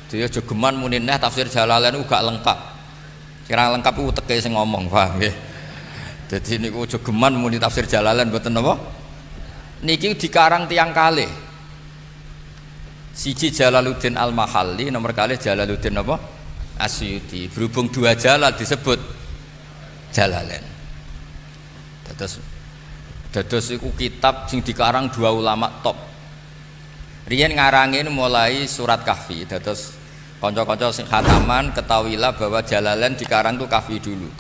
Dia jogeman muni neh tafsir Jalalain ku gak lengkap. Kira lengkap iku teke sing ngomong, paham nggih. Dadi niku jogeman muni tafsir Jalalain mboten napa? Niki dikarang tiyang kalih. Siji Jalaluddin Al-Mahalli, nomor kalih Jalaluddin apa? Asyuti. Berhubung dua jalal disebut Jalalain. Dados iku kitab sing dikarang dua ulama top. Riyen ngarangin mulai surat Kahfi. Dados kanca-kanca sing khataman ketahuilah bahwa Jalalain dikarang tuh Kahfi dulu.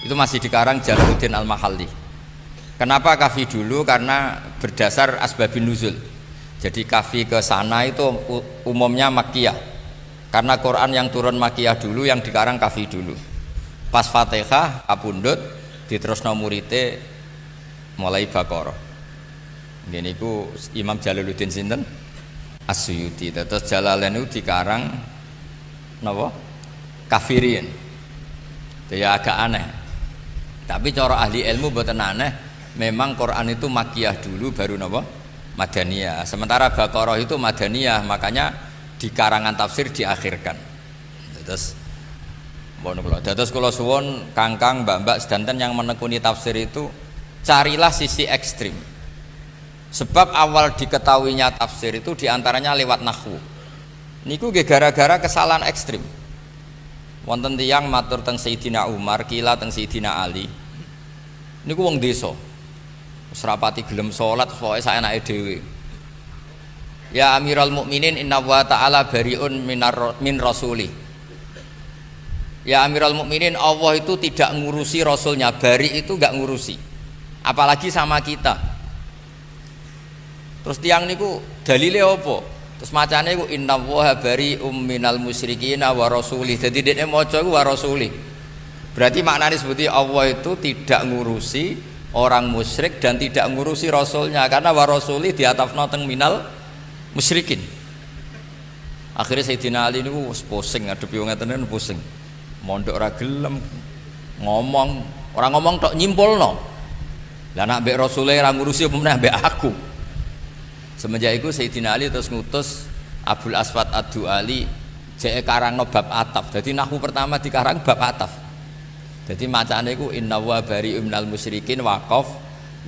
Itu masih dikarang Jalaluddin Al-Mahalli. Kenapa Kahfi dulu? Karena berdasar asbabun nuzul. Jadi Kahfi ke sana itu umumnya Makkiyah. Karena Quran yang turun Makkiyah dulu, yang dikarang Kahfi dulu. Pas Fatihah kapundhut diterusno murite mulai Baqarah. Ngene iku Imam Jalaluddin sinten? Asyuti. Terus Jalalain itu dikarang napa? Kafirin. Ya agak aneh. Tapi cara ahli ilmu mboten aneh, memang Quran itu Makkiyah dulu baru napa? Madaniyah. Sementara Baqarah itu Madaniyah, makanya di karangan tafsir diakhirkan. Terus kula suwun Kangkang, Mbak-mbak sedanten yang menekuni tafsir itu carilah sisi ekstrim. Sebab awal diketahuinya tafsir itu diantaranya lewat nahwu. Niku gara-gara kesalahan ekstrim. Wonten tiyang matur teng Sayyidina Umar, kila teng Sayyidina Ali. Niku wong desa. Wis rapati gelem salat pokoke saenake dhewe. Ya Amirul Mukminin, inna wa ta'ala bariun min rasuli. Ya Amirul Mukminin, Allah itu tidak ngurusi rasulnya, bari itu enggak ngurusi. Apalagi sama kita. Terus tiang niku dalile apa? Terus macane iku innallaha bari'um minal musyrikin wa rasulih. Dadi dekne maca iku wa rasulih. Berarti maknane seperti Allah itu tidak ngurusi orang musyrik dan tidak ngurusi rasulnya, karena wa rasulih diatafna teng minal musyrikin. Akhirnya Sayyidina Ali niku pusing ngadepi wong ngeten pusing. Mondok ora gelem ngomong, ora ngomong tok nyimpulno. Lah nek mbek Rasulullah ora ngurusi apa meneh mbek aku. Semenjak itu Sayyidina Ali terus ngutus Abul Aswad Ad-Du'ali jeke karangno bab ataf. Jadi nahwu pertama dikarang bab ataf. Jadi macane iku inna wa bari'un minal musyrikin waqaf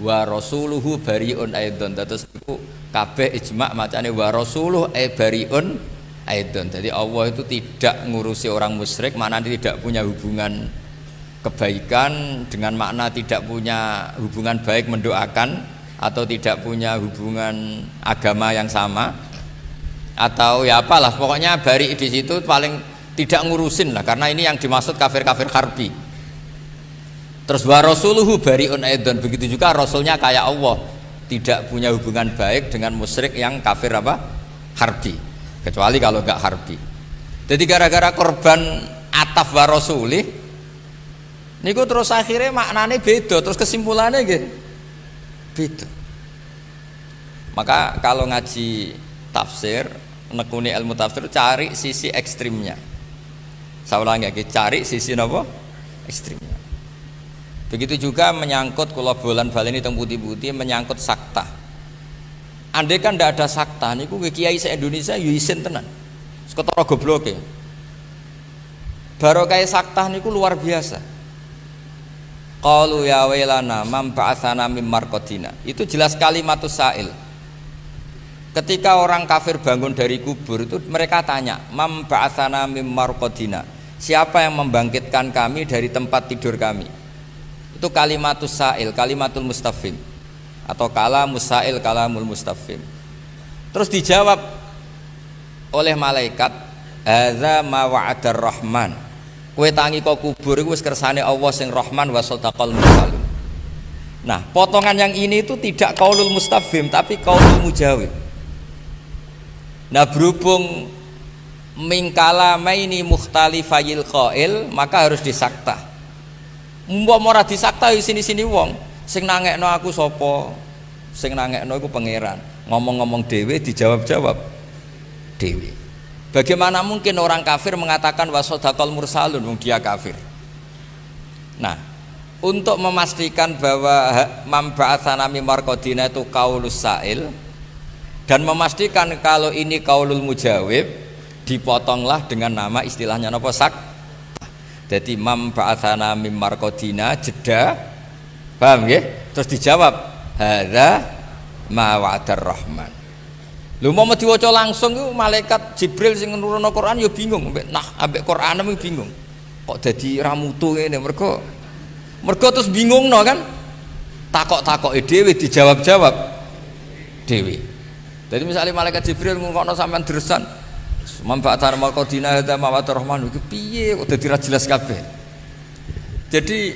wa rasuluhu bari'un aidon. Terus iku kabeh ijma' macane wa rasuluhu bari'un aidon. Jadi Allah itu tidak ngurusi orang musyrik, maknanya tidak punya hubungan kebaikan, dengan makna tidak punya hubungan baik mendoakan, atau tidak punya hubungan agama yang sama, atau ya apalah, pokoknya bari di situ paling tidak ngurusin lah, karena ini yang dimaksud kafir-kafir harbi. Terus wa rasuluhu bariun aidon, begitu juga rasulnya kayak Allah, tidak punya hubungan baik dengan musyrik yang kafir apa? Harbi, kecuali kalau enggak harbi. Jadi gara-gara korban ataf wa rasulih niku terus akhirnya maknanya beda, terus kesimpulannya gitu beda. Maka kalau ngaji tafsir, nekuni ilmu tafsir, cari sisi ekstrimnya. Saya ulangi lagi, cari sisi apa? Ekstrimnya. Begitu juga menyangkut kula bolan baleni teng putih-putih menyangkut sakta. Andai kan ndak ada sakta niku kiai se-Indonesia yo isin tenan. Seketara gobloke. Barokah sakta niku luar biasa. Qalu ya wailana man ba'atsana mim marqadina. Itu jelas kalimatus sa'il. Ketika orang kafir bangun dari kubur itu mereka tanya, man ba'atsana mim marqadina. Siapa yang membangkitkan kami dari tempat tidur kami? Itu kalimatus sa'il, kalimatul mustafhim. Atau kalamus sa'il, kalamul mustafhim. Terus dijawab oleh malaikat, hadza ma wa'adar rahman. Kowe tangi kok kubur iku wis kersane Allah sing Rahman wa sadaqal mursalun. Nah, potongan yang ini itu tidak qaulul mustafhim tapi qaulul mujawib. Nah, berhubung mingkala maini mukhtalifayil qail, maka harus disakta. Mumpama ora disakta sini-sini wong, sing nangekno aku sapa? Sing nangekno iku pangeran. Ngomong-ngomong dhewe dijawab-jawab dhewe. Bagaimana mungkin orang kafir mengatakan wasodakol mursalun, dia kafir. Nah, untuk memastikan bahwa mamba'atsana mim marqadina itu qaulus sa'il, dan memastikan kalau ini qaulul mujawib, dipotonglah dengan nama istilahnya napa sak. Jadi mam ba'atsana mim marqadina jeda. Paham nggih? Terus dijawab hadza ma wa'adar rahman. Lho mau diwaca langsung iku malaikat Jibril sing nurono Quran ya bingung, ambek Quran bingung. Kok dadi ramutu ngene mergo terus bingungno kan? Takok-takoke dhewe dijawab-jawab dhewe. Jadi misalnya malaikat Jibril ngungkokno sampean dresan Mambatar Malkodina ada Mawatur Rahman itu piye kok dadi ra jelas kabeh. Jadi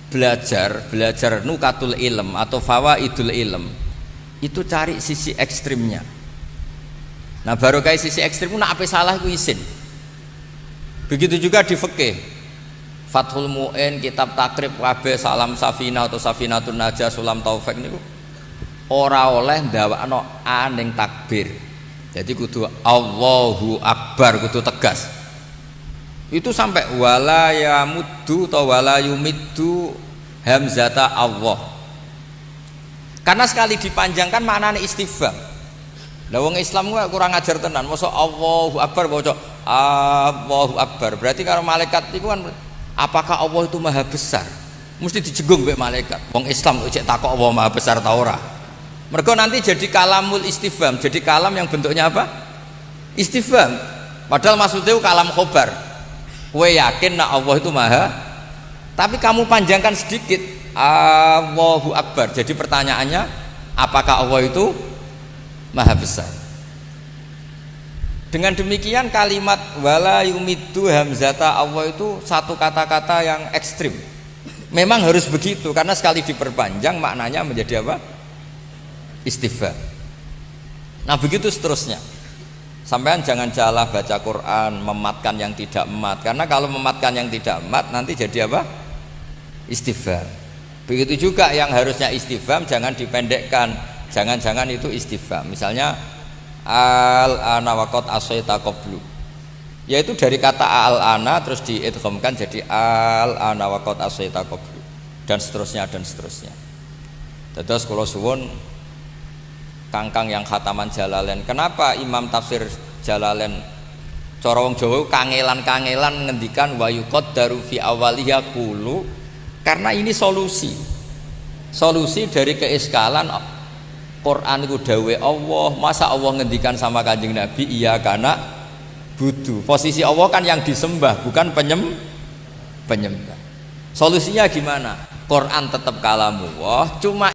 belajar nukatul ilm atau fawaidul ilm itu cari sisi ekstrimnya. Nah baru kayak sisi ekstrim nak apa salah itu isin. Begitu juga di fikih Fathul Mu'in, kitab takrib kabeh Salam Safina atau Safinatun Najah Sulam Taufik niku ora oleh ndawakno aning takbir. Jadi kudu Allahu Akbar, kudu tegas. Itu sampai wala yamuddu atau wala yumiddu hamzata Allah. Karena sekali dipanjangkan maknanya istifham. Lah wong Islam kok kurang ajar tenan. Mosok Allahu Akbar bocok Allahu Akbar. Berarti kalau malaikat itu kan apakah Allah itu maha besar? Mesti dijenggung mbek malaikat. Wong Islam kok cek takok Allah maha besar ta ora? Mereka nanti jadi kalamul istifham, jadi kalam yang bentuknya apa? Istifham. Padahal maksudnya kalam khobar. Kue yakin nak Allah itu maha, tapi kamu panjangkan sedikit Allahu Akbar. Jadi pertanyaannya, apakah Allah itu maha besar? Dengan demikian kalimat wala yumiddu hamzata Allah itu satu kata-kata yang ekstrim. Memang harus begitu karena sekali diperpanjang maknanya menjadi apa? Istifham. Nah begitu seterusnya. Sampean jangan salah baca Quran mematkan yang tidak mat, karena kalau mematkan yang tidak mat nanti jadi apa? Istifham. Begitu juga yang harusnya istifham jangan dipendekkan, jangan-jangan itu istifham. Misalnya al-ana waqad asaita qablu, yaitu dari kata al-ana terus diidghamkan jadi al-ana waqad asaita qablu, dan seterusnya dan seterusnya. Terus kula suwun kangkang yang khataman Jalalain, kenapa Imam tafsir Jalalain cara wong Jawa kangelan-kangelan ngendikan wa yuqaddaru fi awwaliha qulu, karena ini solusi dari keiskalan Quran itu dawe Allah. Masa Allah ngendikan sama Kanjeng Nabi iya karena budu, posisi Allah kan yang disembah bukan penyembah. Solusinya gimana? Quran tetap kalamullah, cuma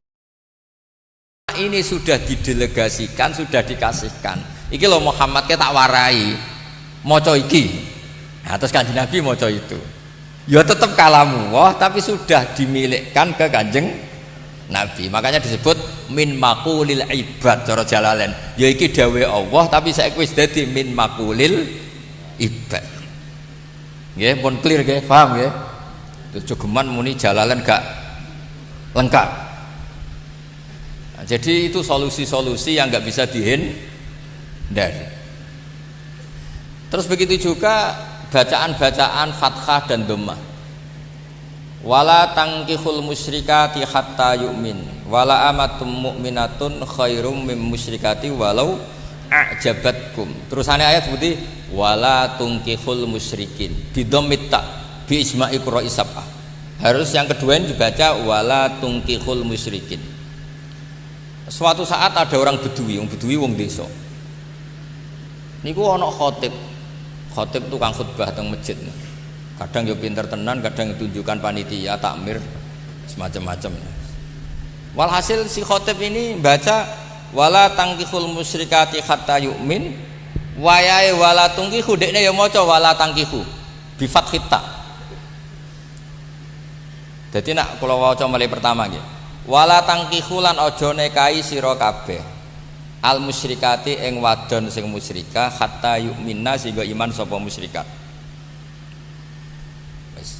ini sudah didelegasikan, sudah dikasihkan. Iki loh Muhammad ke tak warai moco iki. Nah, terus Kanjeng Nabi moco itu. Ya tetap kalamullah tapi sudah dimilikkan ke Kanjeng Nabi. Makanya disebut min maqulil ibad cara Jalalain. Ya iki dawe Allah tapi saiki wis dadi min maqulil ibad. Nggih, pun clear nggih, paham nggih? Jogeman muni Jalalain gak lengkap. Jadi itu solusi-solusi yang nggak bisa dihindari. Terus begitu juga bacaan-bacaan fathah dan dhammah. Wala tangkihul musyrikati hatta yu'min wala amatum mu'minatun khairum mim musyrikati walau a'jabatkum. Terusannya ayat seperti wala tungkihul musyrikin bidhammit ta bi isma'i qura'i sab'ah. Harus yang kedua ini dibaca wala tungkihul musyrikin. Suatu saat ada orang bedui wong desa. Niku ana khotib tukang khutbah teng masjid. Kadang yo pinter tenan, kadang tunjukkan panitia takmir semacam-macam. Walhasil si khotib ini baca wala tangkihul musyrikati hatta yu'min wayahe wala tungkihu, dekne ya maca wala tangkihu bi fathit ta. Dadi nak kula waca mulai pertama nggih. Wala tangkihu lan aja nekahi sira kabeh al musyrikati ing wadon sing musyrikah hatta yu'minna sehingga iman sapa musyrikat. Wis.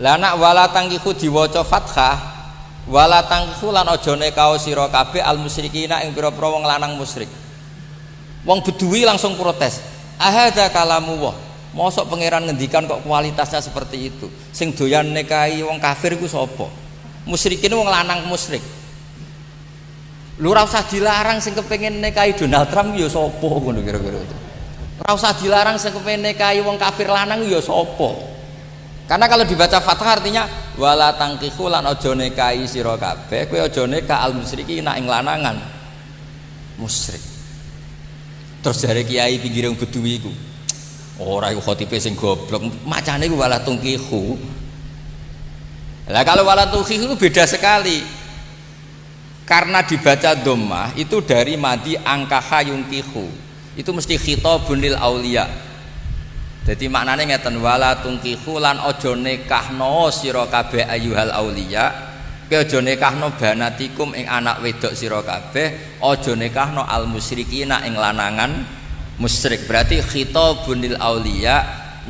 Lah nak wala tangkihu diwaca fathah, wala tangkihu lan aja nekahi sira kabeh al musyrikina ing pira-pira wong lanang musyrik. Wong bedui langsung protes. Ahadza kalamullah. Mosok pangeran ngendikan kok kualitasnya seperti itu. Sing doyan nekahi wong kafir iku sapa? Musyrikin wong lanang musyrik. Lu ora usah dilarang sing kepengin nikahi Donald Trump ya sapa ngono kira-kira itu. Ora usah dilarang sing kepene nikahi wong kafir lanang ya sapa? Karena kalau dibaca Fathah artinya wala tangkihu lan aja nikahi sira kabeh, kowe aja nikah al musyriki nak ing lanangan musyrik. Terus dari kiai pinggir wong Beduwi iku. Ora iku khotibe sing goblok, macane iku wala tangkihu. Lah kalau wala tangkihu itu beda sekali. Karena dibaca dhammah itu dari madi angkaha yungkihu. Itu mesti khitabun lil auliya. Jadi maknane ngeten wala tungkihu lan aja nikahno sira kabeh ayyuhal auliya. Kowe aja nikahno banatikum ing anak wedok sira kabeh, aja nikahno al musyrikina ing lanangan musyrik. Berarti khitabun lil auliya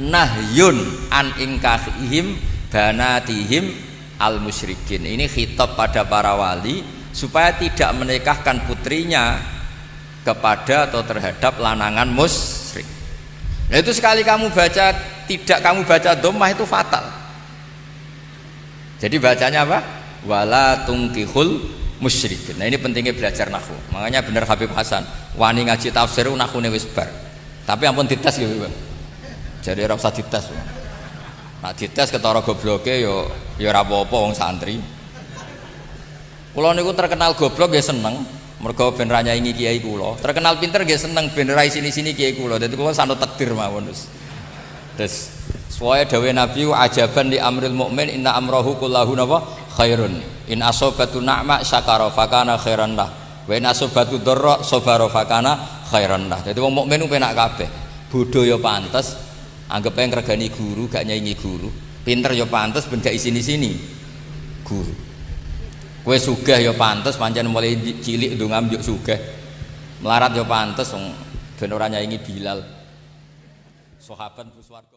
nahyun an inkahihim banatihim al musyrikin. Ini khitab pada para wali supaya tidak menikahkan putrinya kepada atau terhadap lanangan musyrik. Nah itu sekali kamu baca tidak kamu baca dhammah itu fatal. Jadi bacanya apa? Wala tungkihul musyrikin. Nah ini pentingnya belajar nahwu. Makanya bener Habib Hasan, wani ngaji tafsir nahwune wis bar. Tapi ampun dites ya, Bang. Jadi ora usah dites. Nah dites ketara gobloke yo ora apa-apa wong santri. Kula niku terkenal goblok ya seneng. Mergo ben ra nyaingi kiai kula. Terkenal pinter nggih seneng ben ra sini-sini kiai kula. Dadi kula sanut takdir mawon wis. Terus suwaya dawuh Nabi ajaban li amril mukmin inna amrahu kullahu napa khairun. In asabatu na'ma syakara fakana khairan lah. Wa in asabatu dharra sabara fakana khairan lah. Dadi wong mukmin ku penak kabeh. Bodho ya pantes, anggap ae ngregani guru gak nyaingi guru. Pinter ya pantes ben gak isini-sini guru. Kowe sugih ya pantes pancen mulai cilik ndongam yo sugih. Melarat ya pantes wong ben ora nyaingi Bilal. Sahabat swarga.